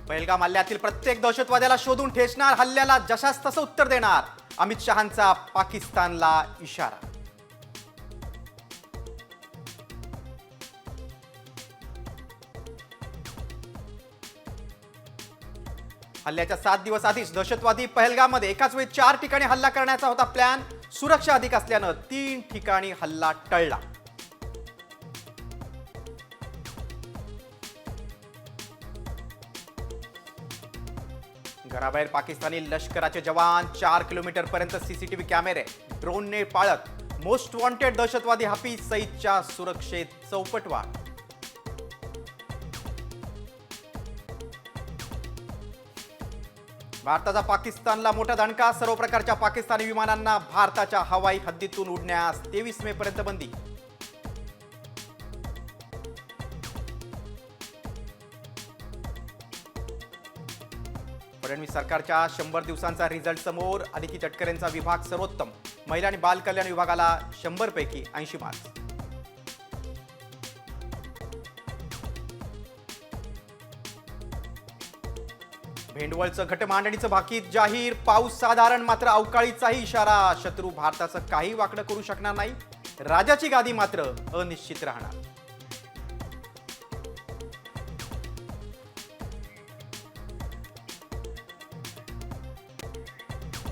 पहलगाम हल्ल्यातील प्रत्येक दहशतवाद्याला शोधून ठेचणार, हल्ल्याला जशास तसं उत्तर देणार, अमित शहांचा पाकिस्तानला इशारा. हल्ल्याच्या 7 दिवस आधीच दहशतवादी पहलगाममध्ये एकाच वेळी 4 ठिकाणी हल्ला करण्याचा होता प्लॅन. सुरक्षा अधिक असल्यानं 3 ठिकाणी हल्ला टळला. घराबाहेर पाकिस्तानी लष्कराचे जवान, 4 किलोमीटर पर्यंत सीसीटीव्ही कॅमेरे, ड्रोनने पाळत मोस्ट वॉन्टेड दहशतवादी हाफिज सईदच्या सुरक्षेत चौपटवार. भारताचा पाकिस्तानला मोठा दणका, सर्व प्रकारच्या पाकिस्तानी विमानांना भारताच्या हवाई हद्दीतून उडण्यास 23 मे पर्यंत बंदी. फडणवीस सरकारच्या 100 दिवसांचा रिझल्ट समोर. अदिती तटकरेंचा विभाग सर्वोत्तम, महिला आणि बाल कल्याण विभागाला 100 पैकी 80 मार्क्स. भेंडवळचं घटमांडणीचं भाकीत जाहीर, पाऊस साधारण मात्र अवकाळीचाही इशारा. शत्रू भारताचं काही वाकडं करू शकणार नाही, राजाची गादी मात्र अनिश्चित राहणार.